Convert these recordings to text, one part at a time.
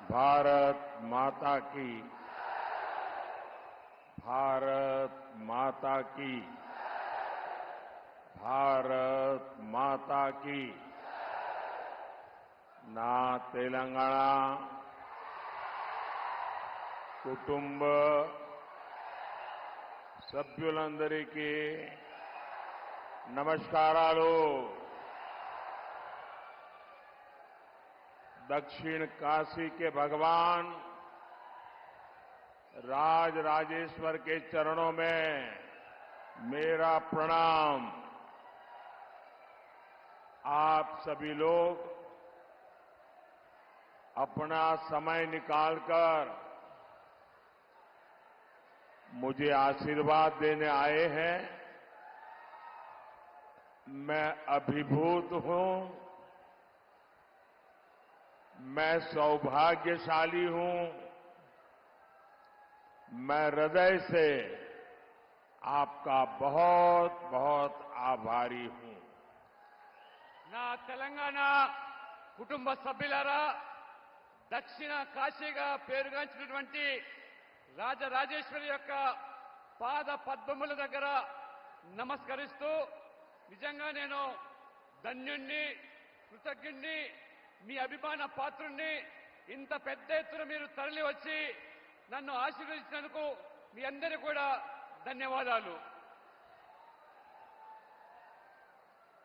भारत माता की, भारत माता की, भारत माता की। నా తెలంగాణ కుటుంబ సభ్యులందరికీ నమస్కారాలు। दक्षिण काशी के भगवान राजराजेश्वर के चरणों में मेरा प्रणाम। आप सभी लोग अपना समय निकालकर मुझे आशीर्वाद देने आए हैं। मैं अभिभूत हूं, मैं सौभाग्यशाली हूं। मैं हृदय से आपका बहुत बहुत आभारी हूं। నా తెలంగాణ కుటుంబ సభ్యులారా, దక్షిణ కాశీగా పేరుగాంచినటువంటి రాజరాజేశ్వరి యొక్క పాద పద్మముల దగ్గర నమస్కరిస్తూ, నిజంగా నేను ధన్యుణ్ణి, కృతజ్ఞుణ్ణి, మీ అభిమాన పాత్రుణ్ణి. ఇంత పెద్ద ఎత్తున మీరు తరలి వచ్చి నన్ను ఆశీర్వదించినందుకు మీ అందరికీ కూడా ధన్యవాదాలు।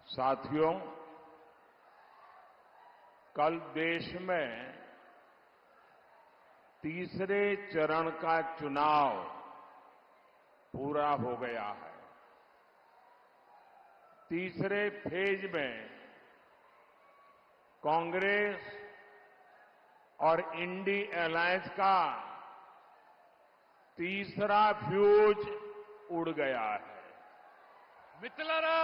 साथियों, कल देश में तीसरे चरण का चुनाव पूरा हो गया है। तीसरे फेज में कांग्रेस और इंडी अलायंस का तीसरा फ्यूज उड़ गया है। మిత్రులారా,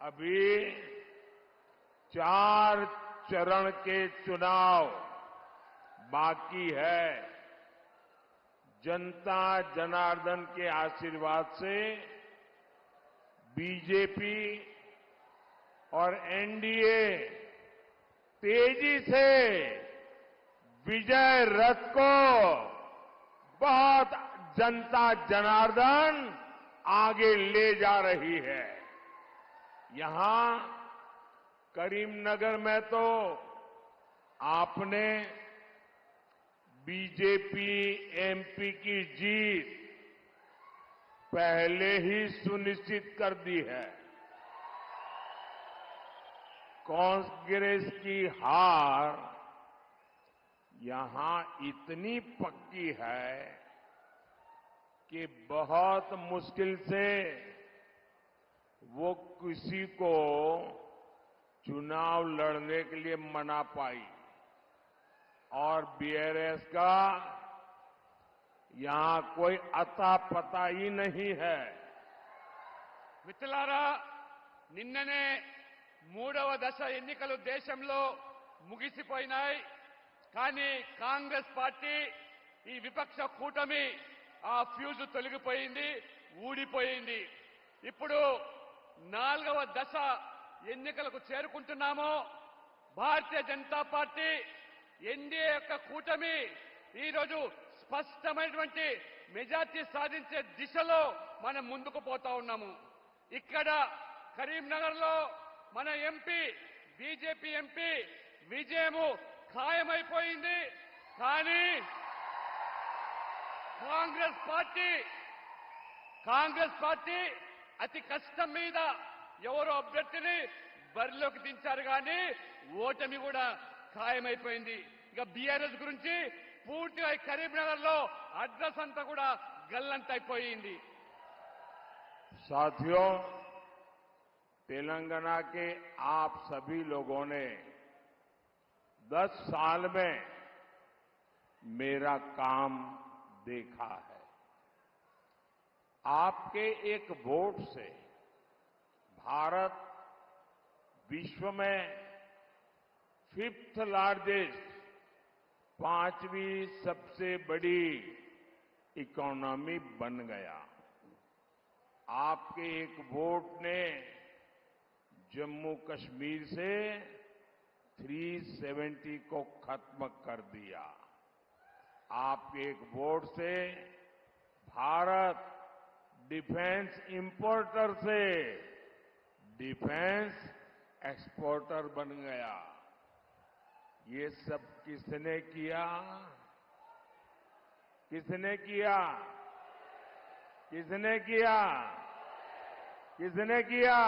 अभी 4 चरण के चुनाव बाकी है। जनता जनार्दन के आशीर्वाद से बीजेपी और एनडीए तेजी से विजय रथ को बहुत जनता जनार्दन आगे ले जा रही है। यहां करीमनगर में तो आपने बीजेपी एमपी की जीत पहले ही सुनिश्चित कर दी है। कांग्रेस की हार यहां इतनी पक्की है कि बहुत मुश्किल से वो किसी को चुनाव लड़ने के लिए मना पाई। और बीआरएस का यहां कोई अता पता ही नहीं है। మిత్రులారా, నిన్ననే మూడవ దశ ఎన్నికలు దేశంలో ముగిసిపోయినాయి. కానీ కాంగ్రెస్ పార్టీ, ఈ విపక్ష కూటమి ఆ ఫ్యూజ్ తొలగిపోయింది, ఊడిపోయింది. ఇప్పుడు 4వ దశ ఎన్నికలకు చేరుకుంటున్నాము. భారతీయ జనతా పార్టీ, ఎన్డీఏ యొక్క కూటమి ఈరోజు స్పష్టమైనటువంటి మెజార్టీ సాధించే దిశలో మనం ముందుకు పోతా ఉన్నాము. ఇక్కడ కరీంనగర్ లో మన ఎంపీ, బీజేపీ ఎంపీ విజయము ఖాయమైపోయింది. కానీ కాంగ్రెస్ పార్టీ అతి కష్టం మీద ఎవరో అభ్యర్థిని బరిలోకి దించారు, కానీ ఓటమి కూడా ఖాయమైపోయింది. ఇక బీఆర్ఎస్ గురించి పూర్తిగా కరీంనగర్ లో అడ్రస్ అంతా కూడా గల్లంతైపోయింది। साथियों, तेलंगाना के आप सभी लोगों ने 10 साल में मेरा काम देखा है। आपके एक वोट से भारत विश्व में 5th लार्जेस्ट, 5वीं सबसे बड़ी इकोनॉमी बन गया। आपके एक वोट ने जम्मू कश्मीर से 370 को खत्म कर दिया। आपके एक वोट से भारत डिफेंस इंपोर्टर से डिफेंस एक्सपोर्टर बन गया। ये सब किसने किया? किसने किया? किसने किया? किसने किया?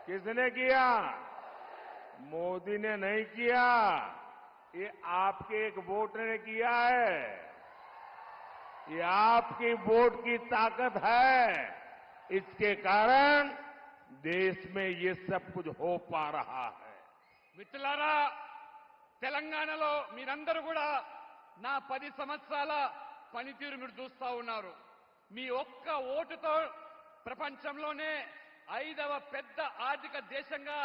किसने किया? मोदी ने नहीं किया, ये आपके एक वोट ने किया है। ये आपकी वोट की ताकत है। इसके कारण देश में ये सब कुछ हो पा रहा है। మిత్రులారా, తెలంగాణలో మీరందరూ కూడా నా 10 సంవత్సరాల పనితీరు మీరు చూస్తా ఉన్నారు. మీ ఒక్క ఓటుతో ప్రపంచంలోనే 5వ పెద్ద ఆర్థిక దేశంగా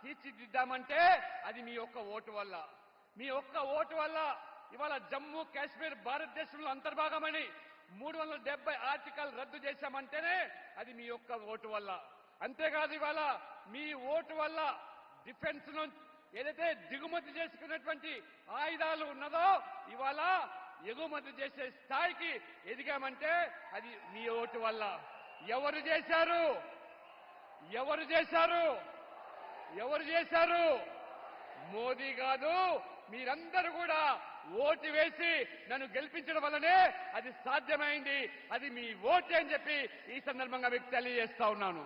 తీర్చిదిద్దామంటే అది మీ ఒక్క ఓటు వల్ల. మీ ఒక్క ఓటు వల్ల ఇవాళ జమ్మూ కాశ్మీర్ భారతదేశంలో అంతర్భాగమని 370 ఆర్టికల్ రద్దు చేశామంటేనే అది మీ ఒక్క ఓటు వల్ల. అంతేకాదు ఇవాళ మీ ఓటు వల్ల డిఫెన్స్ లో ఏదైతే దిగుమతి చేసుకున్నటువంటి ఆయుధాలు ఉన్నదో ఇవాళ ఎగుమతి చేసే స్థాయికి ఎదిగామంటే అది మీ ఓటు వల్ల. ఎవరు చేశారు? ఎవరు చేశారు? ఎవరు చేశారు? మోదీ కాదు, మీరందరూ కూడా ఓటు వేసి నన్ను గెలిపించడం వల్లనే అది సాధ్యమైంది. అది మీ ఓటే అని చెప్పి ఈ సందర్భంగా మీకు తెలియజేస్తా ఉన్నాను.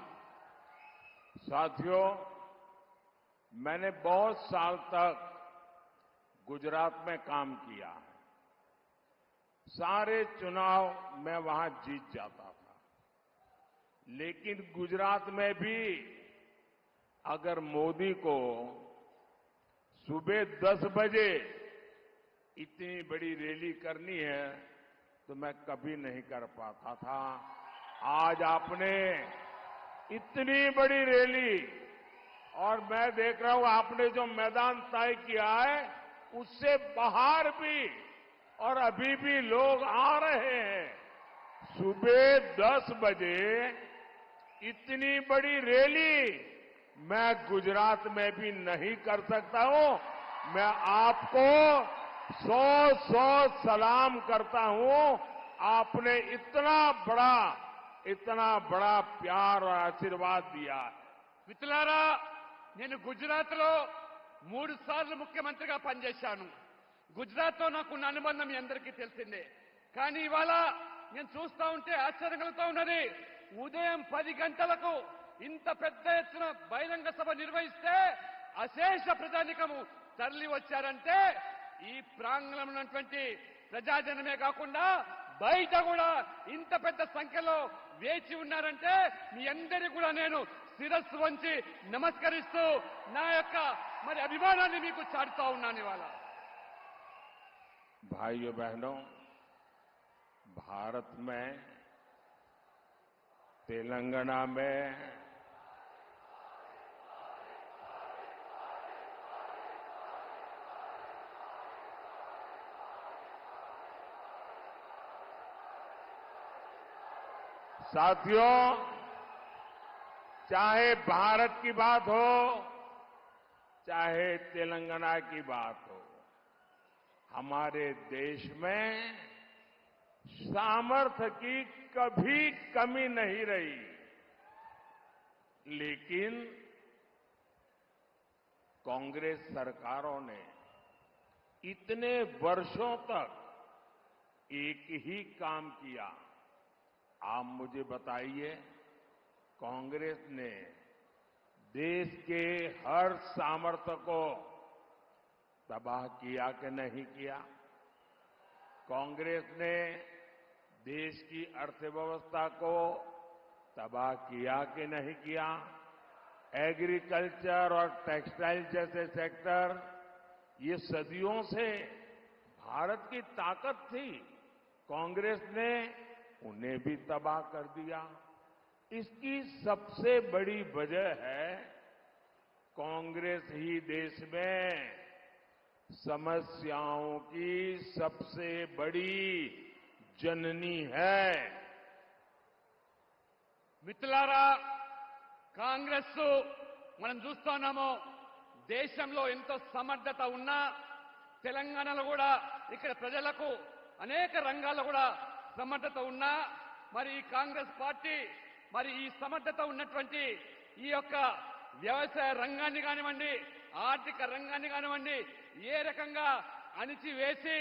साथियों, मैंने बहुत साल तक गुजरात में काम किया। सारे चुनाव मैं वहां जीत जाता था, लेकिन गुजरात में भी अगर मोदी को सुबह 10 बजे इतनी बड़ी रैली करनी है तो मैं कभी नहीं कर पाता था। आज आपने इतनी बड़ी रैली, और मैं देख रहा हूं आपने जो मैदान तय किया है उससे बाहर भी, और अभी भी लोग आ रहे हैं। सुबह 10 बजे इतनी बड़ी रैली मैं गुजरात में भी नहीं कर सकता हूं। मैं आपको 100 सलाम करता हूं। आपने इतना बड़ा प्यार और आशीर्वाद दिया है। మిత్రులారా, నేను గుజరాత్ లో 3 సార్లు ముఖ్యమంత్రిగా పనిచేశాను. గుజరాత్ తో నాకున్న అనుబంధం మీ అందరికీ తెలిసిందే. కానీ ఇవాళ నేను చూస్తా ఉంటే ఆశ్చర్యం కలుగుతా ఉన్నది. ఉదయం 10 గంటలకు ఇంత పెద్ద ఎత్తున బహిరంగ సభ నిర్వహిస్తే అశేష ప్రజానికము తరలి వచ్చారంటే ఈ ప్రాంగణంలో ఉన్నటువంటి ప్రజాజనమే కాకుండా బయట కూడా ఇంత పెద్ద సంఖ్యలో వేచి ఉన్నారంటే మీ అందరికీ కూడా నేను శిరస్సు వంచి నమస్కరిస్తూ నా యొక్క అభిమానాన్ని మీకు చాటుతా ఉన్నాను. ఇవాళ भाइयों बहनों, भारत में तेलंगाना में साथियों, चाहे भारत की बात हो, चाहे तेलंगाना की बात हो, हमारे देश में सामर्थ्य की कभी कमी नहीं रही। लेकिन कांग्रेस सरकारों ने इतने वर्षों तक एक ही काम किया। आप मुझे बताइए, कांग्रेस ने देश के हर सामर्थ्य को तबाह किया कि नहीं किया? कांग्रेस ने देश की अर्थव्यवस्था को तबाह किया कि नहीं किया? एग्रीकल्चर और टेक्सटाइल जैसे सेक्टर, ये सदियों से भारत की ताकत थी। कांग्रेस ने उन्हें भी तबाह कर दिया। इसकी सबसे बड़ी वजह है कांग्रेस ही देश में समस्याओं की सबसे बड़ी जननी है। మిత్రులారా, కాంగ్రెస్ మనం చూస్తున్నాము దేశంలో ఎంతో సమర్థత ఉన్నా తెలంగాణలో కూడా ఇక్కడ ప్రజలకు అనేక రంగాల్లో కూడా సమర్థత ఉన్నా మరి ఈ కాంగ్రెస్ పార్టీ మరి ఈ సమర్థత ఉన్నటువంటి ఈ యొక్క వ్యవసాయ రంగాన్ని కానివ్వండి, ఆర్థిక రంగాన్ని కానివ్వండి ఏ రకంగా అణిచివేసి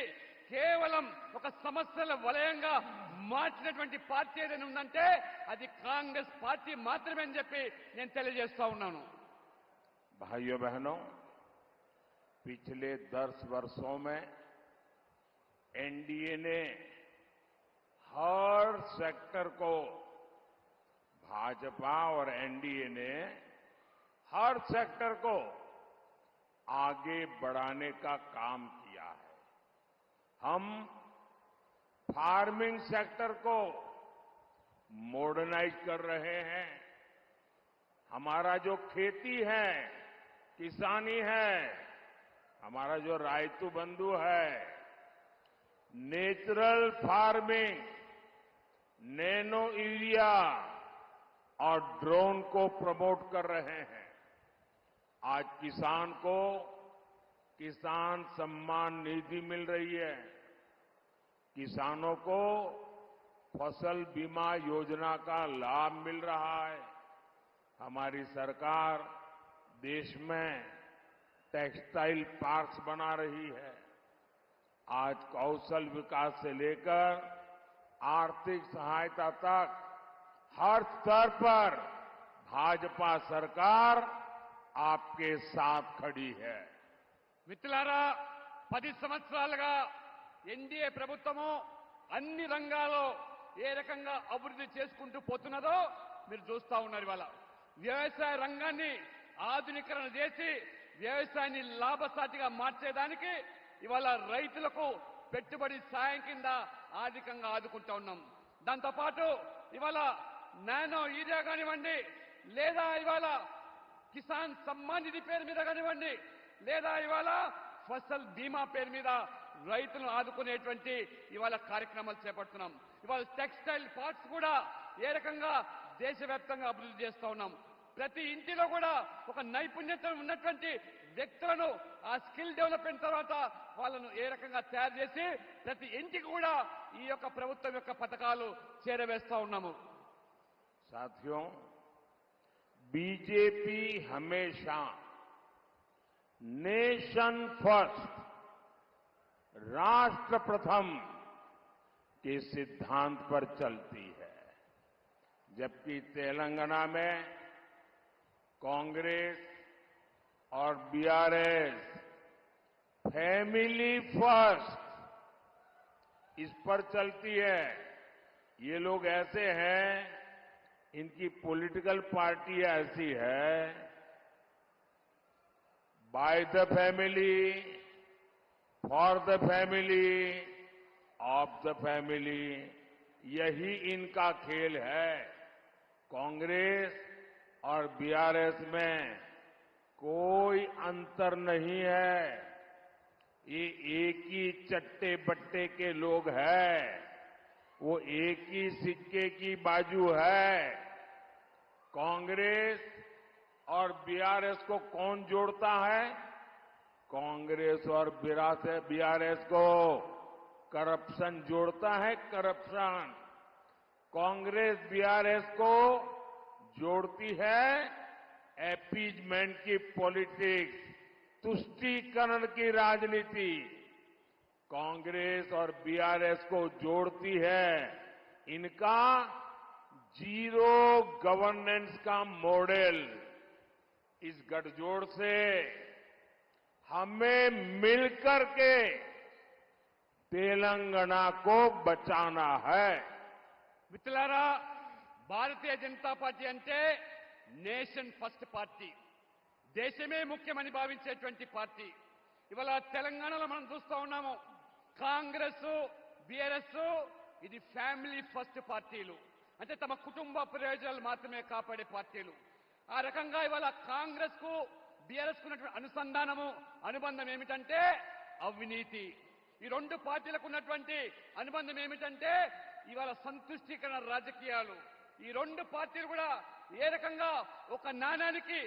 కేవలం ఒక సమస్యల వలయంగా మార్చినటువంటి పార్టీ ఏదైనా ఉందంటే అది కాంగ్రెస్ పార్టీ మాత్రమే అని చెప్పి నేను తెలియజేస్తా ఉన్నాను. भाइयों बहनों, पिछले 10 वर्षों में एनडीए ने हर सेक्टर को, भाजपा और एनडीए ने हर सेक्टर को आगे बढ़ाने का काम किया है। हम फार्मिंग सेक्टर को मॉडर्नाइज कर रहे हैं। हमारा जो खेती है, किसानी है, हमारा जो रायतू बंधु है, नेचुरल फार्मिंग, नैनो यूरिया और ड्रोन को प्रमोट कर रहे हैं। आज किसान को किसान सम्मान निधि मिल रही है। किसानों को फसल बीमा योजना का लाभ मिल रहा है। हमारी सरकार देश में टेक्सटाइल पार्क्स बना रही है। आज कौशल विकास से लेकर आर्थिक सहायता तक हर स्तर पर भाजपा सरकार आपके साथ खड़ी है। మిత్రులారా 10 సంవత్సరాలుగా ఎన్డీఏ ప్రభుత్వము అన్ని రంగాల్లో ఏ రకంగా అభివృద్ధి చేసుకుంటూ పోతున్నదో మీరు చూస్తా ఉన్నారు. ఇవాళ వ్యవసాయ రంగాన్ని ఆధునీకరణ చేసి వ్యవసాయాన్ని లాభసాటిగా మార్చేదానికి ఇవాళ రైతులకు పెట్టుబడి సాయం కింద ఆర్థికంగా ఆదుకుంటా ఉన్నాం. దాంతోపాటు ఇవాళ నానో యూరియా కానివ్వండి, లేదా ఇవాళ కిసాన్ సమ్మాన్ నిధి పేరు మీద కానివ్వండి, లేదా ఇవాళ ఫసల్ బీమా పేరు మీద రైతులను ఆదుకునేటువంటి ఇవాళ కార్యక్రమాలు చేపడుతున్నాం. ఇవాళ టెక్స్టైల్ పార్క్స్ కూడా ఏ రకంగా దేశవ్యాప్తంగా అభివృద్ధి చేస్తా ఉన్నాం. ప్రతి ఇంటిలో కూడా ఒక నైపుణ్యత ఉన్నటువంటి వ్యక్తులను ఆ స్కిల్ డెవలప్మెంట్ తర్వాత వాళ్ళను ఏ రకంగా తయారు చేసి ప్రతి ఇంటికి కూడా ఈ యొక్క ప్రభుత్వం యొక్క పథకాలు చేరవేస్తా ఉన్నాము. साथियों, बीजेपी हमेशा नेशन फर्स्ट, राष्ट्र प्रथम के सिद्धांत पर चलती है। जबकि तेलंगाना में कांग्रेस और बीआरएस फैमिली फर्स्ट इस पर चलती है। ये लोग ऐसे हैं, इनकी पॉलिटिकल पार्टी ऐसी है, by the family, for the family, of the family, यही इनका खेल है। कांग्रेस और बीआरएस में कोई अंतर नहीं है। ये एक ही चट्टे बट्टे के लोग हैं, वो एक ही सिक्के की बाजू है। कांग्रेस और बीआरएस को कौन जोड़ता है? कांग्रेस और बीआरएस को करप्शन जोड़ता है, करप्शन। कांग्रेस बीआरएस को जोड़ती है अपीजमेंट की पॉलिटिक्स, तुष्टीकरण की राजनीति। कांग्रेस और बीआरएस को जोड़ती है इनका जीरो गवर्नेंस का मॉडल। इस गठजोड़ से हमें मिलकर के तेलंगाना को बचाना है। మిత్రులారా, భారతీయ జనతా పార్టీ అంటే నేషన్ ఫస్ట్ పార్టీ, దేశమే ముఖ్యమని భావించేటువంటి పార్టీ. ఇవాళ తెలంగాణలో మనం చూస్తా ఉన్నాము, కాంగ్రెస్ బీఆర్ఎస్ ఇది ఫ్యామిలీ ఫస్ట్ పార్టీలు, అంటే తమ కుటుంబ ప్రయోజనాలు మాత్రమే కాపాడే పార్టీలు. ఆ రకంగా ఇవాళ కాంగ్రెస్ కు బీఆర్ఎస్ కు ఉన్నటువంటి అనుబంధం ఏమిటంటే అవినీతి. ఈ రెండు పార్టీలకు ఉన్నటువంటి అనుబంధం ఏమిటంటే ఇవాళ సంతుష్టీకరణ రాజకీయాలు. ఈ రెండు పార్టీలు కూడా ఏ రకంగా ఒక నాణానికి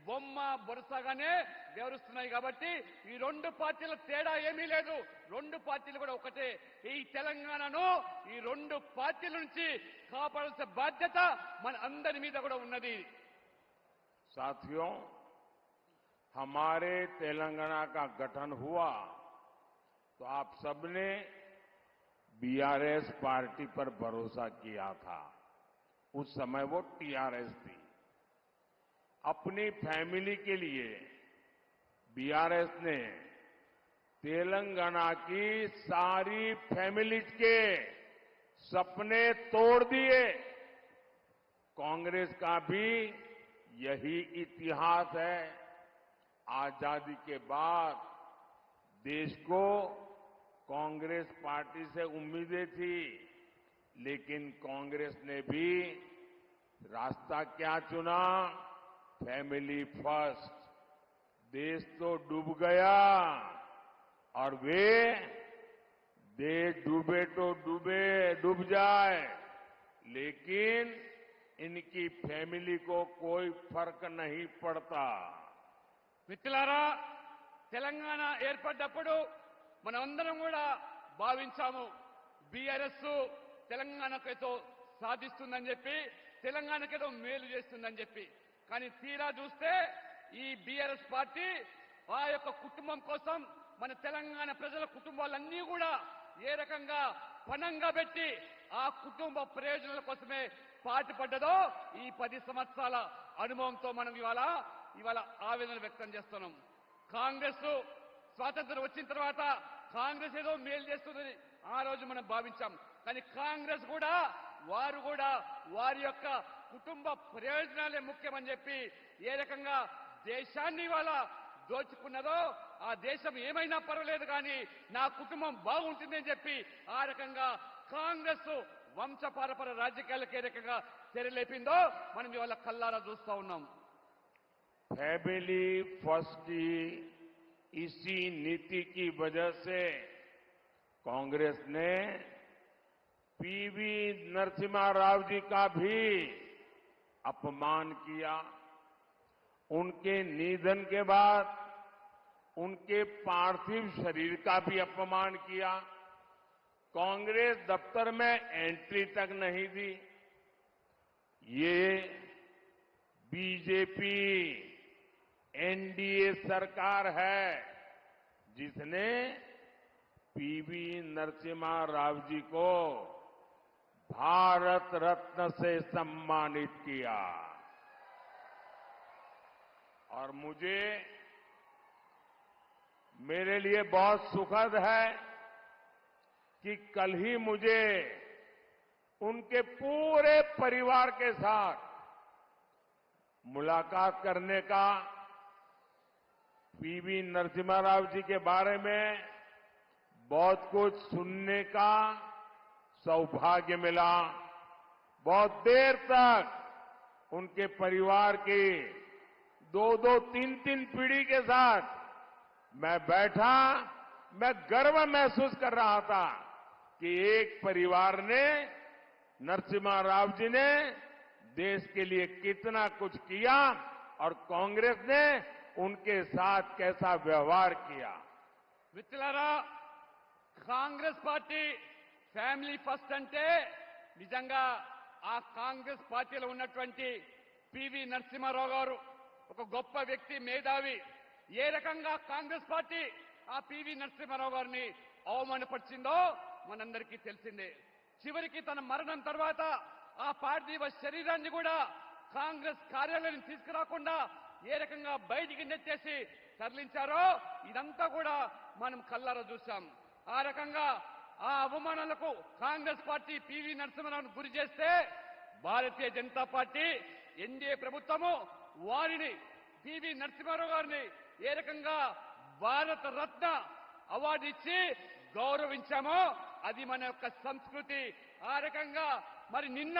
బొమ్మ బొరసగానే వ్యవహరిస్తున్నాయి. కాబట్టి ఈ రెండు పార్టీల తేడా ఏమీ లేదు. రెండు పార్టీలు కూడా ఒకటే. ఈ తెలంగాణను ఈ రెండు పార్టీల నుంచి కాపాడాల్సిన బాధ్యత మన అందరి మీద కూడా ఉన్నది. साथियों, हमारे तेलंगाना का गठन हुआ तो आप सबने बीआरएस पार्टी पर भरोसा किया था। उस समय वो टीआरएस थी। अपनी फैमिली के लिए बीआरएस ने तेलंगाना की सारी फैमिलीज के सपने तोड़ दिए। कांग्रेस का भी यही इतिहास है। आजादी के बाद देश को कांग्रेस पार्टी से उम्मीदें थी, लेकिन कांग्रेस ने भी रास्ता क्या चुना? Family first. देश तो डूब गया और वे देश डूबे तो डूब जाए, लेकिन इनकी फैमिली को कोई फर्क नहीं पड़ता। మిత్రులారా, తెలంగాణ ఏర్పడ్డప్పుడు మనమందరం కూడా భావించాము బీఆర్ఎస్ తెలంగాణకేదో సాధిస్తుందని చెప్పి, తెలంగాణకేదో మేలు చేస్తుందని చెప్పి. కానీ తీరా చూస్తే ఈ బీఆర్ఎస్ పార్టీ ఆ యొక్క కుటుంబం కోసం, మన తెలంగాణ ప్రజల కుటుంబాలన్నీ కూడా ఏ రకంగా పణంగా పెట్టి ఆ కుటుంబ ప్రయోజనాల కోసమే పాటుపడ్డదో ఈ 10 సంవత్సరాల అనుభవంతో మనం ఇవాళ ఆవేదన వ్యక్తం చేస్తున్నాం. కాంగ్రెస్ స్వాతంత్రం వచ్చిన తర్వాత కాంగ్రెస్ ఏదో మేలు చేస్తుందని ఆ రోజు మనం భావించాం. కానీ కాంగ్రెస్ కూడా వారి యొక్క కుటుంబ ప్రయోజనాలే ముఖ్యమని చెప్పి ఏ రకంగా దేశాన్ని ఇవాళ దోచుకున్నదో, ఆ దేశం ఏమైనా పర్వాలేదు కానీ నా కుటుంబం బాగుంటుందని చెప్పి ఆ రకంగా కాంగ్రెస్ వంశపారపర రాజకీయాలకు ఏ రకంగా తెరలేపిందో మనం ఇవాళ కల్లారా చూస్తా ఉన్నాం. फैमिली फर्स्ट की इसी नीति की वजह से कांग्रेस ने पीवी नरसिम्हा राव जी का भी अपमान किया। उनके निधन के बाद उनके पार्थिव शरीर का भी अपमान किया। कांग्रेस दफ्तर में एंट्री तक नहीं दी। ये बीजेपी एनडीए सरकार है जिसने पीवी नरसिम्हा राव जी को भारत रत्न से सम्मानित किया। और मेरे लिए बहुत सुखद है कि कल ही मुझे उनके पूरे परिवार के साथ मुलाकात करने का, पीवी नरसिम्हा राव जी के बारे में बहुत कुछ सुनने का सौभाग्य मिला। बहुत देर तक उनके परिवार की 2-2, 3-3 पीढ़ी के साथ मैं बैठा। मैं गर्व महसूस कर रहा था कि एक परिवार ने, नरसिम्हा राव जी ने देश के लिए कितना कुछ किया और कांग्रेस ने उनके साथ कैसा व्यवहार किया। మిత్రులారా, కాంగ్రెస్ పార్టీ ఫ్యామిలీ ఫస్ట్ అంటే నిజంగా ఆ కాంగ్రెస్ పార్టీలో ఉన్నటువంటి పివి నరసింహారావు గారు ఒక గొప్ప వ్యక్తి, మేధావి. ఏ రకంగా కాంగ్రెస్ పార్టీ ఆ పివి నరసింహారావు గారిని అవమానపరిచిందో మనందరికీ తెలిసిందే. చివరికి తన మరణం తర్వాత ఆ పార్థివ శరీరాన్ని కూడా కాంగ్రెస్ కార్యాలయం తీసుకురాకుండా ఏ రకంగా బయటికి నెట్టేసి తరలించారో ఇదంతా కూడా మనం కళ్ళారా చూశాం. ఆ రకంగా ఆ అవమానాలకు కాంగ్రెస్ పార్టీ పివి నరసింహారావును గురి చేస్తే భారతీయ జనతా పార్టీ ఎన్డీఏ ప్రభుత్వము వారిని, పివి నరసింహారావు గారిని ఏ రకంగా భారత రత్న అవార్డు ఇచ్చి గౌరవించామో అది మన యొక్క సంస్కృతి. ఆ రకంగా మరి నిన్న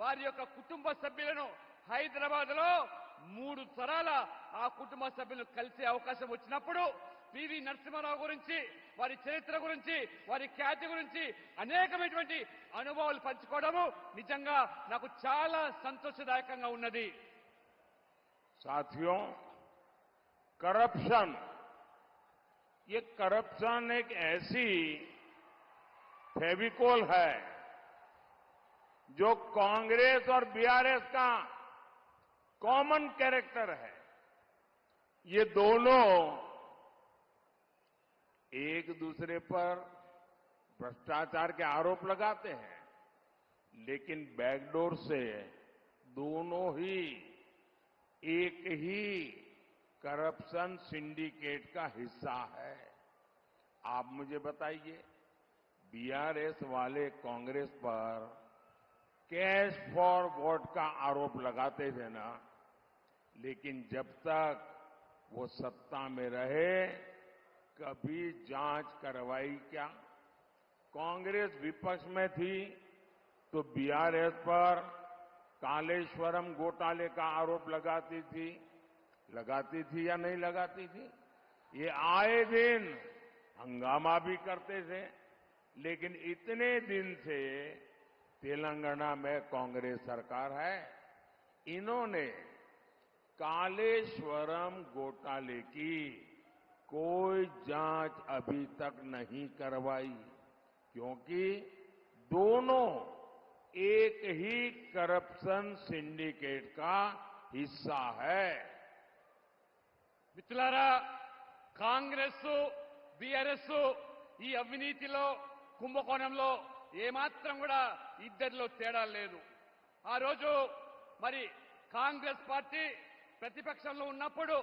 వారి యొక్క కుటుంబ సభ్యులను హైదరాబాద్ లో 3 తరాల ఆ కుటుంబ సభ్యులు కలిసే అవకాశం వచ్చినప్పుడు పివి నరసింహారావు గురించి, వారి చరిత్ర గురించి, వారి ఖ్యాతి గురించి అనేకమైనటువంటి అనుభవాలు పంచుకోవడము నిజంగా నాకు చాలా సంతోషదాయకంగా ఉన్నది. साथियों, करप्शन, ये करप्शन एक ऐसी फेविकोल है जो कांग्रेस और बीआरएस का कॉमन कैरेक्टर है। ये दोनों एक दूसरे पर भ्रष्टाचार के आरोप लगाते हैं, लेकिन बैकडोर से दोनों ही एक ही करप्शन सिंडिकेट का हिस्सा है। आप मुझे बताइए, बीआरएस वाले कांग्रेस पर कैश फॉर वोट का आरोप लगाते थे ना, लेकिन जब तक वो सत्ता में रहे कभी जांच करवाई क्या? कांग्रेस विपक्ष में थी तो बीआरएस पर कालेश्वरम घोटाले का आरोप लगाती थी या नहीं लगाती थी? ये आए दिन हंगामा भी करते थे, लेकिन इतने दिन से तेलंगाना में कांग्रेस सरकार है, इन्होंने कालेश्वरम घोटाले की कोई जांच अभी तक नहीं करवाई, क्योंकि दोनों एक ही करप्शन सिंडिकेट का हिस्सा है। మిత్రులారా, కాంగ్రెస్ బీఆర్ఎస్ ఈ అవినీతిలో కుంభకోణంలో ఏమాత్రం కూడా ఇద్దరిలో తేడా లేదు. ఆ రోజు మరి కాంగ్రెస్ పార్టీ ప్రతిపక్షంలో ఉన్నప్పుడు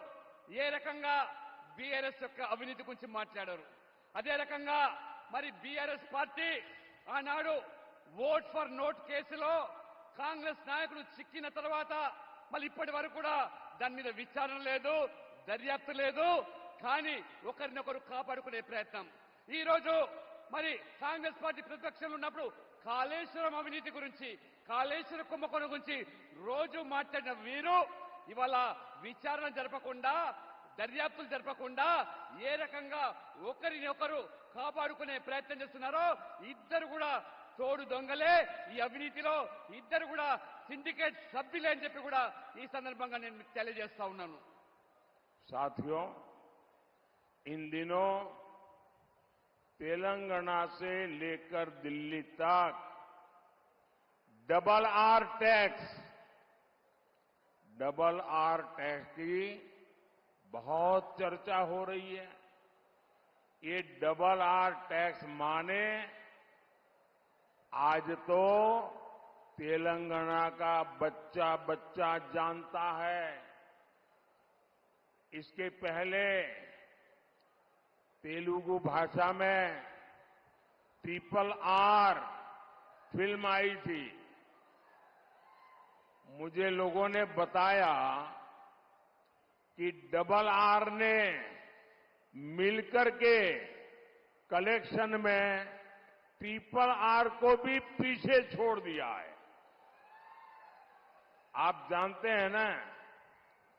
ఏ రకంగా బీఆర్ఎస్ యొక్క అవినీతి గురించి మాట్లాడారు, అదే రకంగా మరి బీఆర్ఎస్ పార్టీ ఆనాడు ఓట్ ఫర్ నోట్ కేసులో కాంగ్రెస్ నాయకులు చిక్కిన తర్వాత మళ్ళీ ఇప్పటి వరకు కూడా దాని మీద విచారణ లేదు, దర్యాప్తు లేదు. కానీ ఒకరినొకరు కాపాడుకునే ప్రయత్నం. ఈ రోజు మరి కాంగ్రెస్ పార్టీ ప్రతిపక్షంలో ఉన్నప్పుడు కాళేశ్వరం అవినీతి గురించి, కాళేశ్వర కుంభకోణం గురించి రోజు మాట్లాడిన వీరు ఇవాళ విచారణ జరపకుండా, దర్యాప్తులు జరపకుండా ఏ రకంగా ఒకరినొకరు కాపాడుకునే ప్రయత్నం చేస్తున్నారో, ఇద్దరు కూడా తోడు దొంగలే ఈ అవినీతిలో, ఇద్దరు కూడా సిండికేట్ సభ్యులే అని చెప్పి కూడా ఈ సందర్భంగా నేను మీకు తెలియజేస్తా ఉన్నాను. साथियों, इन दिनों तेलंगाना से लेकर दिल्ली तक डबल आर टैक्स की बहुत चर्चा हो रही है। ये डबल आर टैक्स माने आज तो तेलंगाना का बच्चा बच्चा जानता है। इसके पहले तेलुगु भाषा में ट्रिपल आर फिल्म आई थी। मुझे लोगों ने बताया कि डबल आर ने मिलकर के कलेक्शन में ट्रिपल आर को भी पीछे छोड़ दिया है। आप जानते हैं ना,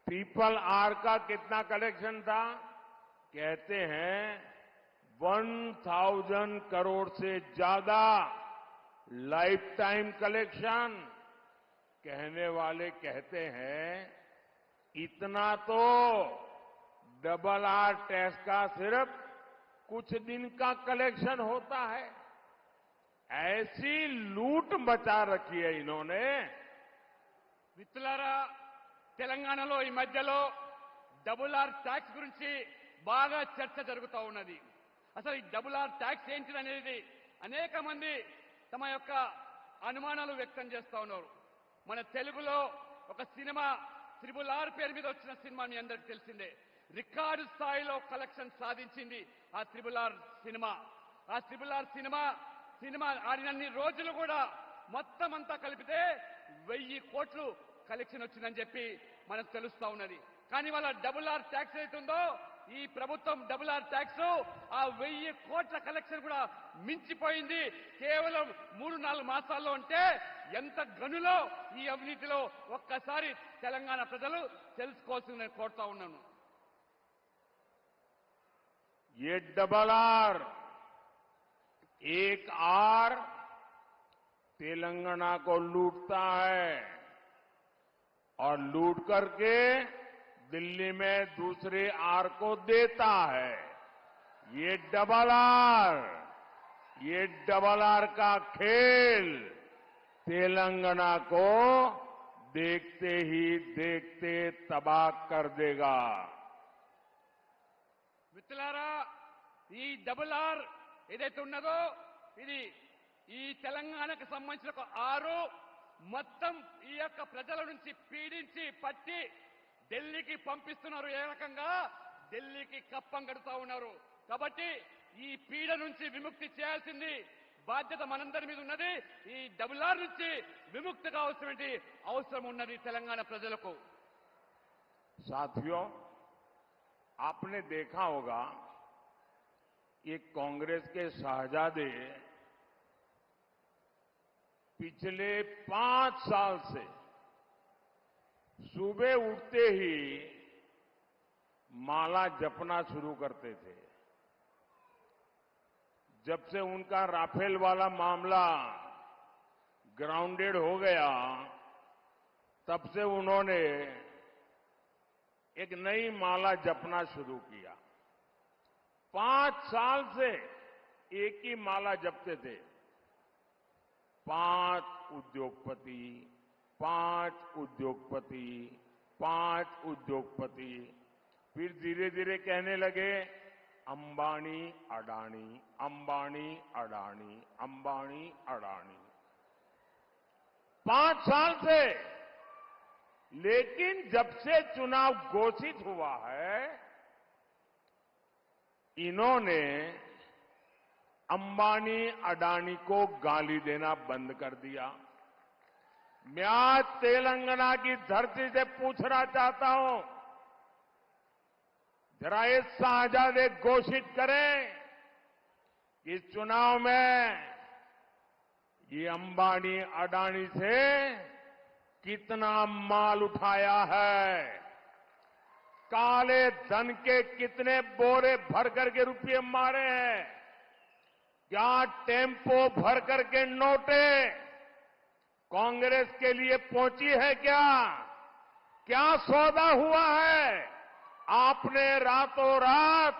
ट्रिपल आर का कितना कलेक्शन था? कहते हैं 1000 करोड़ से ज्यादा लाइफ टाइम कलेक्शन। कहने वाले कहते हैं इतना तो डबल आर टैक्स का सिर्फ कुछ दिन का कलेक्शन होता है। ऐसी लूट मचा रखी है इन्होंने। మిత్రులారా, తెలంగాణలో ఈ మధ్యలో డబుల్ ఆర్ ట్యాక్స్ గురించి బాగా చర్చ జరుగుతూ ఉన్నది. అసలు ఈ డబుల్ ఆర్ ట్యాక్స్ ఏంటిదనేది అనేక మంది తమ యొక్క అనుమానాలు వ్యక్తం చేస్తా ఉన్నారు. మన తెలుగులో ఒక సినిమా త్రిబుల్ ఆర్ పేరు మీద వచ్చిన సినిమా మీ అందరికీ తెలిసిందే. రికార్డు స్థాయిలో కలెక్షన్ సాధించింది ఆ త్రిబుల్ ఆర్ సినిమా. ఆ త్రిబుల్ ఆర్ సినిమా ఆడినన్ని రోజులు కూడా మొత్తం అంతా కలిపితే 1000 కోట్లు కలెక్షన్ వచ్చిందని చెప్పి మనకు తెలుస్తా ఉన్నది. కానీ వాళ్ళ డబుల్ ఆర్ ట్యాక్స్ అవుతుందో, ఈ ప్రభుత్వం డబుల్ ఆర్ ట్యాక్స్ ఆ 1000 కోట్ల కలెక్షన్ కూడా మించిపోయింది. కేవలం 3-4 మాసాల్లో ఉంటే ఎంత గనులో ఈ అవినీతిలో ఒక్కసారి తెలంగాణ ప్రజలు తెలుసుకోవాల్సింది నేను కోరుతా ఉన్నాను. ये डबल आर, एक आर तेलंगाना को लूटता है और लूट करके दिल्ली में दूसरे आर को देता है। ये डबल आर का खेल तेलंगाना को देखते ही देखते तबाह कर देगा। మిత్రులారా, ఈ డబుల్ ఆర్ ఏదైతే ఉన్నదో ఇది ఈ తెలంగాణకు సంబంధించిన ఒక ఆరు మొత్తం ఈ యొక్క ప్రజల నుంచి పీడించి పట్టి ఢిల్లీకి పంపిస్తున్నారు. ఏ రకంగా ఢిల్లీకి కప్పం కడుతూ ఉన్నారు. కాబట్టి ఈ పీడ నుంచి విముక్తి చేయాల్సింది బాధ్యత మనందరి మీద ఉన్నది. ఈ డబుల్ ఆర్ నుంచి విముక్తి కావాల్సిన అవసరం ఉన్నది తెలంగాణ ప్రజలకు. साथियों, आपने देखा होगा ये कांग्रेस के शहजादे पिछले 5 साल से सुबह उठते ही माला जपना शुरू करते थे। जब से उनका राफेल वाला मामला ग्राउंडेड हो गया, तब से उन्होंने एक नई माला जपना शुरू किया। 5 साल से एक ही माला जपते थे। 5 उद्योगपति, 5 उद्योगपति, 5 उद्योगपति। फिर धीरे धीरे कहने लगे अंबानी अडानी, अंबानी अडानी, अंबानी अडानी। 5 साल से। लेकिन जब से चुनाव घोषित हुआ है, इन्होंने अंबानी अडानी को गाली देना बंद कर दिया। मैं आज तेलंगाना की धरती से पूछना चाहता हूं, जरा ये शहजादे घोषित करें कि इस चुनाव में ये अंबानी अडानी से कितना माल उठाया है, काले धन के कितने बोरे भर करके रुपये मारे हैं, क्या टेम्पो भर करके नोटे कांग्रेस के लिए पहुंची है, क्या सौदा हुआ है। आपने रातों रात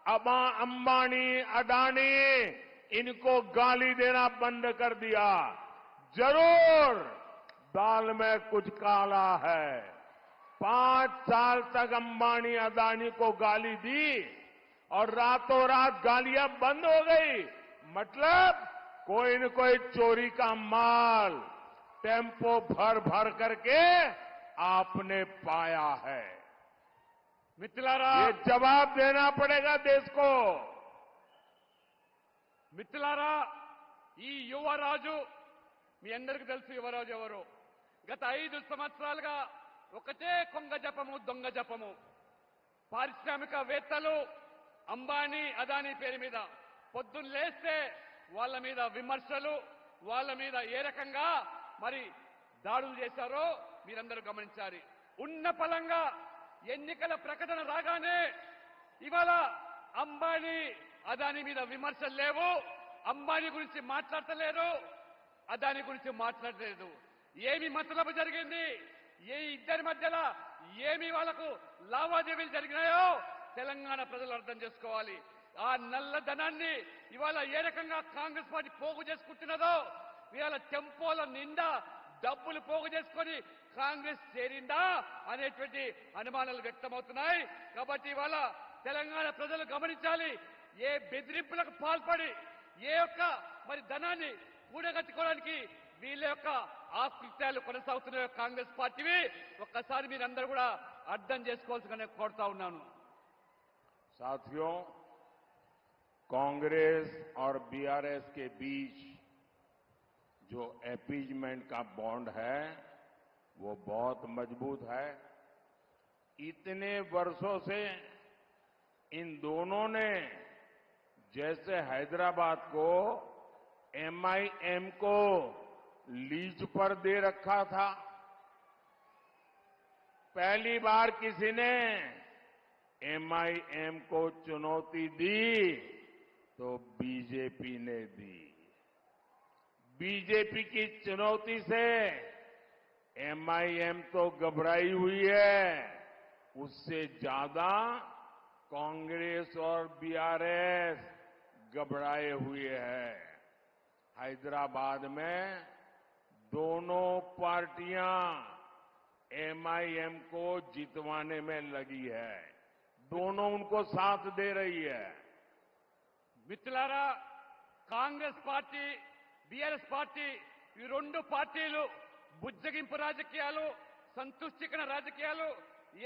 अंबानी अडानी इनको गाली देना बंद कर दिया। जरूर दाल में कुछ काला है। 5 साल तक अंबानी अडानी को गाली दी और रातों रात गालियां बंद हो गई। मतलब कोई न कोई चोरी का माल टेम्पो भर भर करके आपने पाया है। మిత్రులారా, ये जवाब देना पड़ेगा देश को। మిత్రులారా, ఈ యువరాజు మీ అందరికీ తెలుసు యువరాజు ఎవరు. గత 5 సంవత్సరాలుగా ఒకటే కొంగ జపము, దొంగ జపము. పారిశ్రామికవేత్తలు అంబానీ అదానీ పేరు మీద పొద్దున్న లేస్తే వాళ్ళ మీద విమర్శలు, వాళ్ళ మీద ఏ రకంగా మరి దాడులు చేశారో మీరందరూ గమనించాలి. ఉన్న పలంగా ఎన్నికల ప్రకటన రాగానే ఇవాళ అంబానీ అదానీ మీద విమర్శలు లేవు. అంబానీ గురించి మాట్లాడతలేరు, అదానీ గురించి మాట్లాడలేదు. ఏమి మతలబు జరిగింది, ఏ ఇద్దరి మధ్యలో ఏమి వాళ్లకు లావాదేవీలు జరిగినాయో తెలంగాణ ప్రజలు అర్థం చేసుకోవాలి. ఆ నల్లధనాన్ని ఇవాళ ఏ రకంగా కాంగ్రెస్ పార్టీ పోగు చేసుకుంటున్నదో, ఇవాళ టెంపోల నిండా డబ్బులు పోగు చేసుకొని కాంగ్రెస్ చేరిందా అనేటువంటి అనుమానాలు వ్యక్తమవుతున్నాయి. కాబట్టి ఇవాళ తెలంగాణ ప్రజలు గమనించాలి. ఏ బెదిరింపులకు పాల్పడి ఏ యొక్క మరి ధనాన్ని కూడగట్టుకోవడానికి వీళ్ళ యొక్క ఆకృత్యాలు కొనసాగుతున్నాయో కాంగ్రెస్ పార్టీవి ఒక్కసారి మీరందరూ కూడా అర్థం చేసుకోవాల్సిందిగా కోరుతా ఉన్నాను. साथियों, कांग्रेस और बीआरएस के बीच जो अपीजमेंट का बॉन्ड है वो बहुत मजबूत है। इतने वर्षों से इन दोनों ने जैसे हैदराबाद को एमआईएम को लीज पर दे रखा था, पहली बार किसी ने एमआईएम को चुनौती दी तो बीजेपी ने दी। बीजेपी की चुनौती से एमआईएम तो घबराई हुई है, उससे ज्यादा कांग्रेस और बीआरएस घबराए हुए हैं। हैदराबाद में दोनों पार्टियां एमआईएम को जितवाने में लगी है। दोनों उनको साथ दे रही है। మిత్రులారా, కాంగ్రెస్ పార్టీ బీఆర్ఎస్ పార్టీ ఈ రెండు పార్టీలు బుజ్జగింపు రాజకీయాలు, సంతుష్టికరణ రాజకీయాలు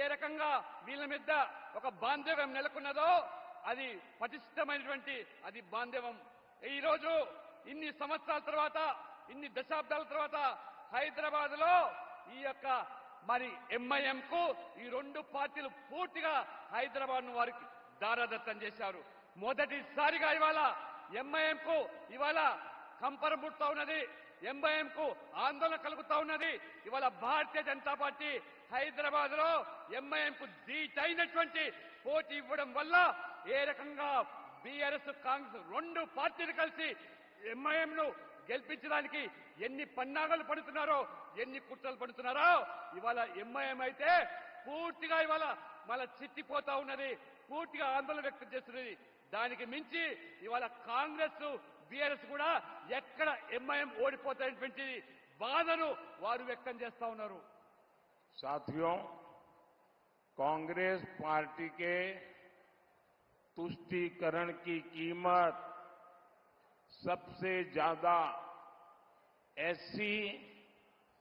ఏ రకంగా వీళ్ళ మీద ఒక బాంధవ్యం నెలకొన్నదో అది పటిష్టమైనటువంటి అది బాంధవ్యం. ఈ రోజు ఇన్ని సంవత్సరాల తర్వాత, ఇన్ని దశాబ్దాల తర్వాత హైదరాబాద్ లో ఈ యొక్క మరి ఎంఐఎం కు ఈ రెండు పార్టీలు పూర్తిగా హైదరాబాద్ ను వారికి దారాదత్తం చేశారు. మొదటిసారిగా ఇవాళ ఎంఐఎం కు ఇవాళ కంపరం పుడుతా ఉన్నది, ఎంఐఎం కు ఆందోళన కలుగుతా ఉన్నది. ఇవాళ భారతీయ జనతా పార్టీ హైదరాబాద్ లో ఎంఐఎం కు ధీటైనటువంటి పోటీ ఇవ్వడం వల్ల ఏ రకంగా బీఆర్ఎస్ కాంగ్రెస్ రెండు పార్టీలు కలిసి ఎంఐఎం ను గెలిపించడానికి ఎన్ని పన్నాగాలు పడుతున్నారో, ఎన్ని కుట్రలు పడుతున్నారో ఇవాళ ఎంఐఎం అయితే పూర్తిగా ఇవాళ మళ్ళా చిట్టిపోతా ఉన్నది, పూర్తిగా ఆందోళన వ్యక్తం చేస్తున్నది. దానికి మించి ఇవాళ కాంగ్రెస్ బీఆర్ఎస్ కూడా ఎక్కడ ఎంఐఎం ఓడిపోతాయనేటువంటి బాధను వారు వ్యక్తం చేస్తా ఉన్నారు. साथियों, कांग्रेस पार्टी के तुष्टीकरण की कीमत सबसे ज्यादा एससी,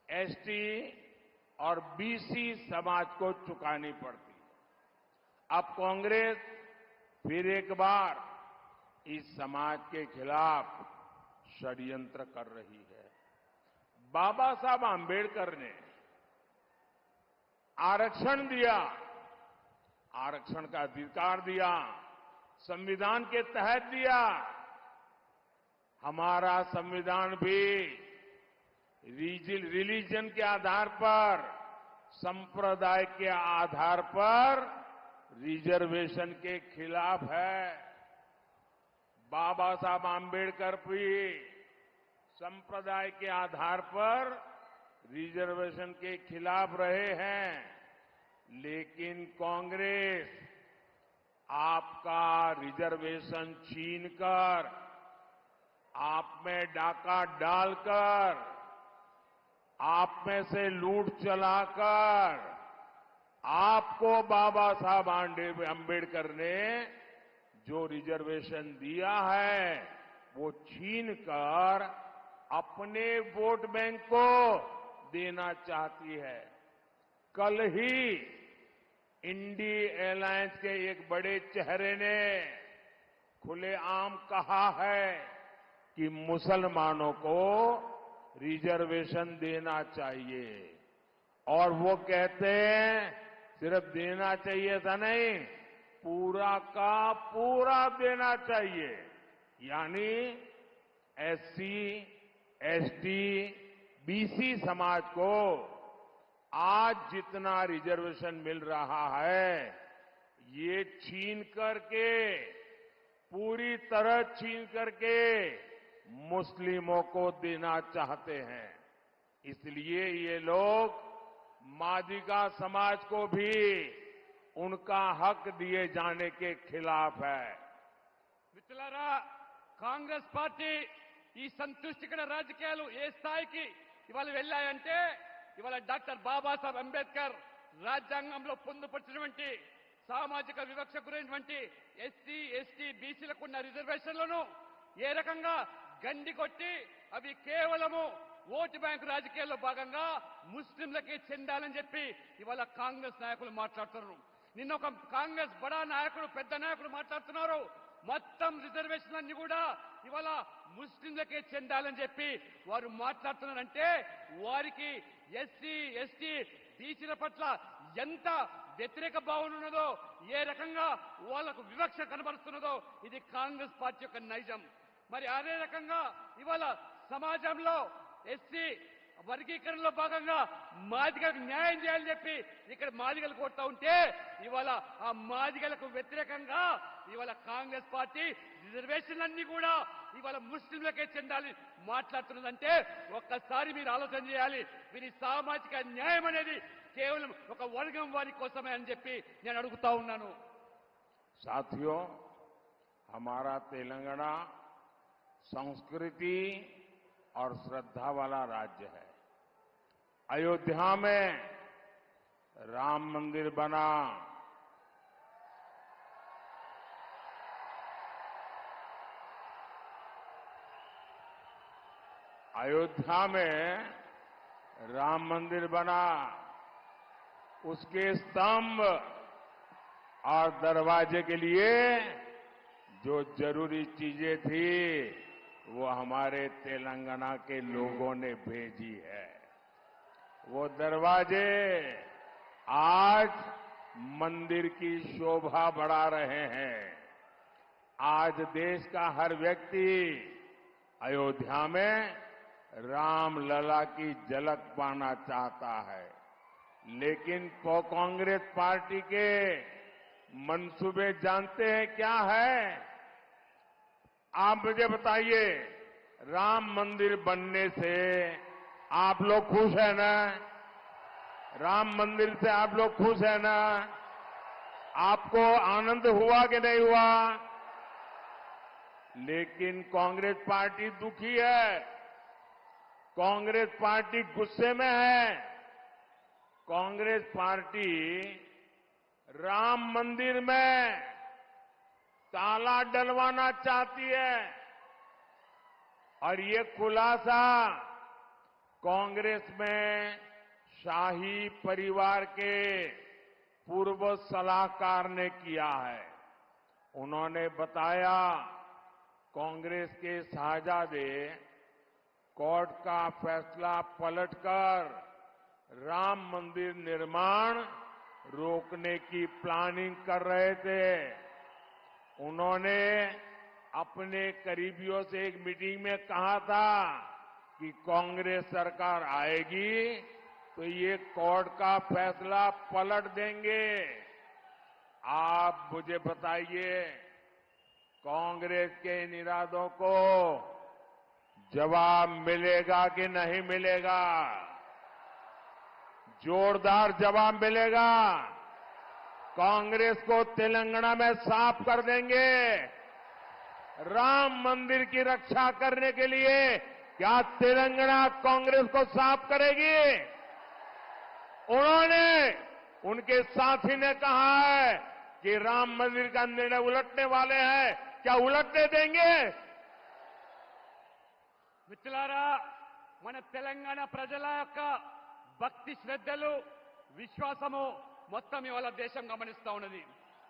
एसटी और बीसी समाज को चुकानी पड़ती। अब कांग्रेस फिर एक बार इस समाज के खिलाफ षड्यंत्र कर रही है। बाबा साहब आंबेडकर ने आरक्षण दिया, आरक्षण का अधिकार दिया, संविधान के तहत दिया। हमारा संविधान भी रिलीजन के आधार पर, संप्रदाय के आधार पर रिजर्वेशन के खिलाफ है। बाबा साहब आंबेडकर भी संप्रदाय के आधार पर रिजर्वेशन के खिलाफ रहे हैं, लेकिन कांग्रेस आपका रिजर्वेशन छीनकर, आप में डाका डालकर, आप में से लूट चलाकर, आपको बाबा साहब आंबेडकर ने जो रिजर्वेशन दिया है वो छीनकर अपने वोट बैंक को देना चाहती है। कल ही इंडी एलायंस के एक बड़े चेहरे ने खुलेआम कहा है कि मुसलमानों को रिजर्वेशन देना चाहिए, और वो कहते हैं सिर्फ देना चाहिए था नहीं, पूरा का पूरा देना चाहिए। यानी एससी, एसटी, बीसी समाज को आज जितना रिजर्वेशन मिल रहा है ये छीन करके, पूरी तरह छीन करके मुस्लिमों को देना चाहते हैं। इसलिए ये लोग मादिगा समाज को भी उनका हक दिए जाने के खिलाफ है। మిత్రులారా, కాంగ్రెస్ పార్టీ ఈ సంతుష్టికరణ రాజకీయాలు ఏ స్థాయికి ఇవాళ వెళ్ళాయంటే, ఇవాళ డాక్టర్ బాబాసాహెబ్ అంబేద్కర్ రాజ్యాంగంలో పొందుపరిచినటువంటి సామాజిక వివక్ష గురైనటువంటి ఎస్సీ, ఎస్టీ, బీసీలకు ఉన్న రిజర్వేషన్లను ఏ రకంగా గండి కొట్టి అవి కేవలము ఓటు బ్యాంకు రాజకీయాల్లో భాగంగా ముస్లింలకే చెందాలని చెప్పి ఇవాళ కాంగ్రెస్ నాయకులు మాట్లాడుతున్నారు. నిన్న ఒక కాంగ్రెస్ బడా నాయకుడు, పెద్ద నాయకుడు మాట్లాడుతున్నారు, మొత్తం రిజర్వేషన్లన్నీ కూడా ఇవాళ ముస్లింలకే చెందాలని చెప్పి వారు మాట్లాడుతున్నారంటే వారికి ఎస్సీ, ఎస్టీ, బీసీల పట్ల ఎంత వ్యతిరేక భావన ఉన్నదో, ఏ రకంగా వాళ్లకు వివక్ష కనబరుస్తున్నదో ఇది కాంగ్రెస్ పార్టీ యొక్క నైజం. మరి అదే రకంగా ఇవాళ సమాజంలో ఎస్సీ వర్గీకరణలో భాగంగా మాదిగలకు న్యాయం చేయాలని చెప్పి ఇక్కడ మాదిగలు కొడతా ఉంటే ఇవాళ ఆ మాదిగలకు వ్యతిరేకంగా ఇవాళ కాంగ్రెస్ పార్టీ రిజర్వేషన్లన్నీ కూడా ఇవాళ ముస్లింలకే చెందాలి మాట్లాడుతున్నదంటే ఒక్కసారి మీరు ఆలోచన చేయాలి. వీరి సామాజిక న్యాయం అనేది కేవలం ఒక వర్గం వారి కోసమే అని చెప్పి నేను అడుగుతా ఉన్నాను. साथियों, हमारा तेलंगाना संस्कृति और श्रद्धा वाला राज्य है। अयोध्या में राम मंदिर बना, अयोध्या में राम मंदिर बना, उसके स्तंभ और दरवाजे के लिए जो जरूरी चीजें थी वो हमारे तेलंगाना के लोगों ने भेजी है। वो दरवाजे आज मंदिर की शोभा बढ़ा रहे हैं। आज देश का हर व्यक्ति अयोध्या में राम लला की झलक पाना चाहता है, लेकिन कांग्रेस पार्टी के मंसूबे जानते हैं क्या है? आप मुझे बताइए, राम मंदिर बनने से आप लोग खुश है ना? राम मंदिर से आप लोग खुश है ना? आपको आनंद हुआ कि नहीं हुआ? लेकिन कांग्रेस पार्टी दुखी है, कांग्रेस पार्टी गुस्से में है। कांग्रेस पार्टी राम मंदिर में ताला डलवाना चाहती है और ये खुलासा कांग्रेस में शाही परिवार के पूर्व सलाहकार ने किया है। उन्होंने बताया कांग्रेस के साहजादे कोर्ट का फैसला पलटकर राम मंदिर निर्माण रोकने की प्लानिंग कर रहे थे। उन्होंने अपने करीबियों से एक मीटिंग में कहा था कि कांग्रेस सरकार आएगी तो ये कोर्ट का फैसला पलट देंगे। आप मुझे बताइए, कांग्रेस के इन इरादों को जवाब मिलेगा कि नहीं मिलेगा? जोरदार जवाब मिलेगा। कांग्रेस को तेलंगाना में साफ कर देंगे। राम मंदिर की रक्षा करने के लिए क्या तेलंगाना कांग्रेस को साफ करेगी? उन्होंने, उनके साथी ने कहा है कि राम मंदिर का निर्णय उलटने वाले हैं, क्या उलटने देंगे? మిత్రులారా, మన తెలంగాణ ప్రజల యొక్క భక్తి శ్రద్ధలు విశ్వాసము మొత్తం ఇవాళ దేశం గమనిస్తా ఉన్నది.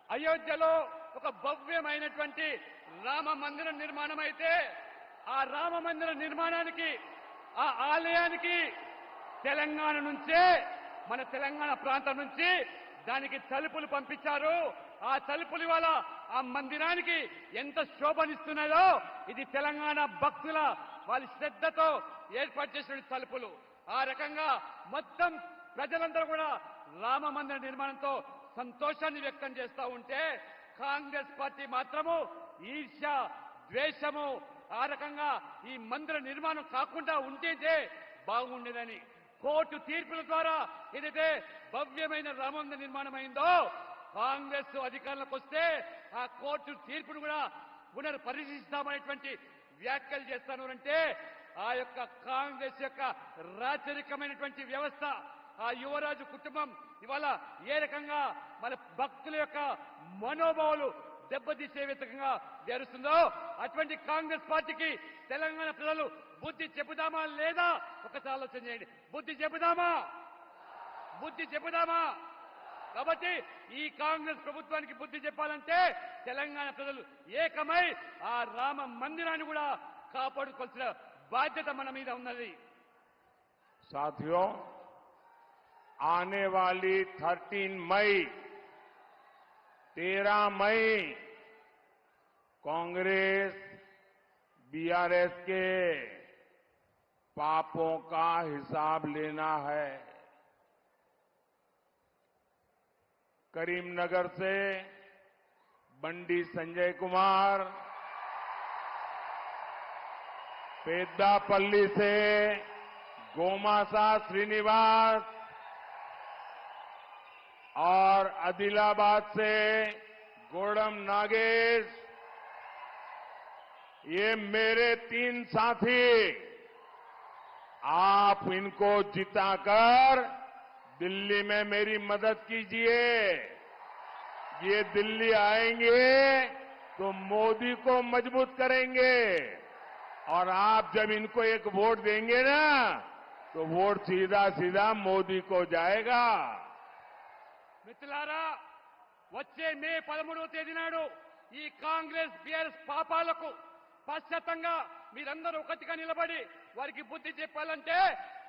అయోధ్యలో ఒక భవ్యమైనటువంటి రామ మందిర నిర్మాణం అయితే ఆ రామ మందిర నిర్మాణానికి, ఆ ఆలయానికి తెలంగాణ నుంచే, మన తెలంగాణ ప్రాంతం నుంచి దానికి తలుపులు పంపించారు. ఆ తలుపులు ఇవాళ ఆ మందిరానికి ఎంత శోభనిస్తున్నాయో, ఇది తెలంగాణ భక్తుల వాళ్ళ శ్రద్ధతో ఏర్పాటు చేసిన తలుపులు. ఆ రకంగా మొత్తం ప్రజలందరూ కూడా రామ మందిర నిర్మాణంతో సంతోషాన్ని వ్యక్తం చేస్తూ ఉంటే, కాంగ్రెస్ పార్టీ మాత్రము ఈర్ష్య, ద్వేషము, ఆ రకంగా ఈ మందిర నిర్మాణం కాకుండా ఉంటే బాగుండేదని కోర్టు తీర్పుల ద్వారా ఏదైతే భవ్యమైన రామ మందిర నిర్మాణం అయిందో, కాంగ్రెస్ అధికారంలోకి వస్తే ఆ కోర్టు తీర్పును కూడా పునర్పరిశీలిస్తామనేటువంటి వ్యాఖ్యలు చేస్తాను అంటే, ఆ యొక్క కాంగ్రెస్ యొక్క రాచరికమైనటువంటి వ్యవస్థ, ఆ యువరాజు కుటుంబం ఇవాళ ఏ రకంగా మన భక్తుల యొక్క మనోభావాలు దెబ్బతీసే విధంగా జరుగుతుందో, అటువంటి కాంగ్రెస్ పార్టీకి తెలంగాణ ప్రజలు బుద్ధి చెబుదామా లేదా? ఒకసారి ఆలోచన చేయండి. బుద్ధి చెబుదామా? బుద్ధి చెబుదామా? కాబట్టి ఈ కాంగ్రెస్ ప్రభుత్వానికి బుద్ధి చెప్పాలంటే తెలంగాణ ప్రజలు ఏకమై ఆ రామ మందిరాన్ని కూడా కాపాడుకోవాల్సిన బాధ్యత మన మీద ఉన్నది. साथियों, आने वाली 13 मई 13 मई कांग्रेस बीआरएस के पापों का हिसाब लेना है। करीमनगर से बंडी संजय कुमार, पेद्दापल्ली से गोमासा श्रीनिवास, और आदिलाबाद से गोडम नागेश, ये मेरे 3 साथी, आप इनको जिताकर दिल्ली में मेरी मदद कीजिए। ये दिल्ली आएंगे तो मोदी को मजबूत करेंगे और आप जब इनको एक वोट देंगे ना तो वोट सीधा सीधा मोदी को जाएगा। మిత్రులారా, వచ్చే మే 13వ తేదీ నాడు ఈ కాంగ్రెస్ బీఆర్ఎస్ పాపాలకు పశ్చాత్తంగా మీరందరూ ఒకటిగా నిలబడి వారికి బుద్ధి చెప్పాలంటే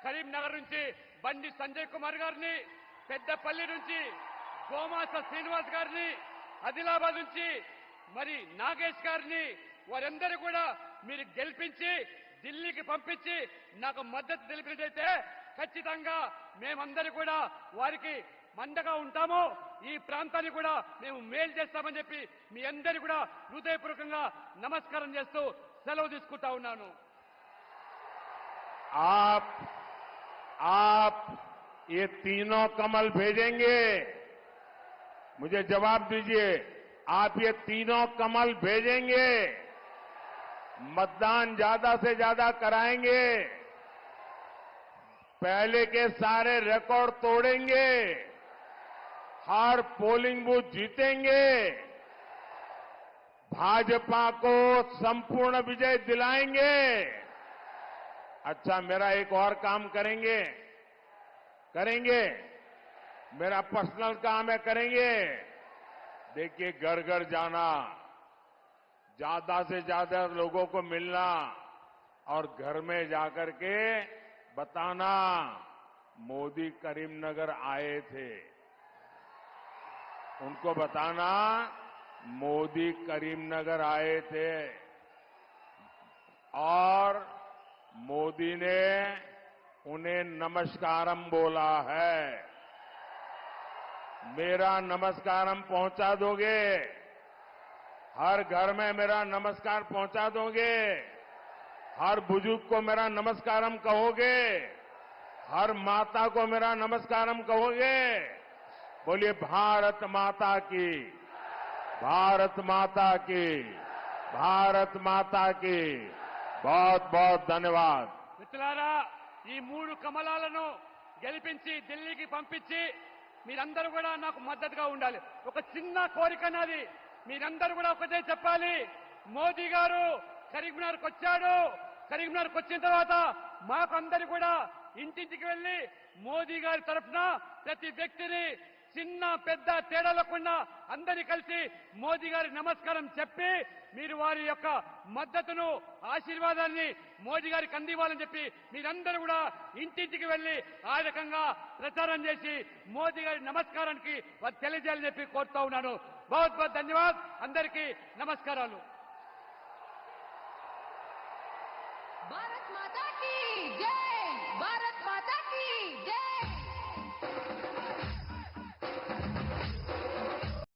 కరీంనగర్ నుంచి బండి సంజయ్ కుమార్ గారిని, పెద్దపల్లి నుంచి గోమాస శ్రీనివాస్ గారిని, ఆదిలాబాద్ నుంచి మరి నాగేష్ గారిని, వారందరూ కూడా మీరు గెలిపించి ఢిల్లీకి పంపించి నాకు మద్దతు తెలిపినట్లయితే ఖచ్చితంగా మేమందరూ కూడా వారికి మండగా ఉంటాము. ఈ ప్రాంతాన్ని కూడా మేము మేలు చేస్తామని చెప్పి మీ అందరికీ కూడా హృదయపూర్వకంగా నమస్కారం చేస్తూ సెలవు తీసుకుంటా ఉన్నాను. आप ये तीनों कमल भेजेंगे, मुझे जवाब दीजिए, आप ये तीनों कमल भेजेंगे, मतदान ज्यादा से ज्यादा कराएंगे, पहले के सारे रिकॉर्ड तोड़ेंगे, हर पोलिंग बूथ जीतेंगे, भाजपा को संपूर्ण विजय दिलाएंगे। अच्छा, मेरा एक और काम करेंगे, मेरा पर्सनल काम है, करेंगे। देखिए, घर घर जाना, ज्यादा से ज्यादा लोगों को मिलना और घर में जाकर के बताना मोदी करीमनगर आए थे, उनको बताना मोदी करीमनगर आए थे और मोदी ने उन्हें नमस्कारम बोला है। मेरा नमस्कारम पहुंचा दोगे? हर घर में मेरा नमस्कार पहुंचा दोगे? हर बुजुर्ग को मेरा नमस्कारम कहोगे? हर माता को मेरा नमस्कारम कहोगे? बोलिए भारत माता की, भारत माता की, भारत माता की। बहुत बहुत धन्यवाद। మిత్రులారా, ఈ 3 కమలాలను గెలిపించి ఢిల్లీకి పంపించి మీరందరూ కూడా నాకు మద్దతుగా ఉండాలి. ఒక చిన్న కోరిక నాది, మీరందరూ కూడా ఒకటే చెప్పాలి. మోదీ గారు కరీంనగర్కి వచ్చాడు, కరీంనగర్కి వచ్చిన తర్వాత మాకు అందరూ కూడా ఇంటింటికి వెళ్లి మోదీ గారి తరఫున ప్రతి వ్యక్తిని చిన్న పెద్ద తేడా లేకుండా అందరి కలిసి మోదీ గారి నమస్కారం చెప్పి మీరు వారి యొక్క మద్దతును, ఆశీర్వాదాన్ని మోదీ గారికి అందివ్వాలని చెప్పి మీరందరూ కూడా ఇంటింటికి వెళ్లి ఆ రకంగా ప్రచారం చేసి మోదీ గారి నమస్కారానికి వారు తెలియజేయాలని చెప్పి కోరుతా ఉన్నాను. బహుత్ బహుత్ ధన్యవాద్. అందరికీ నమస్కారాలు. भारत माता की जय, भारत माता की जय।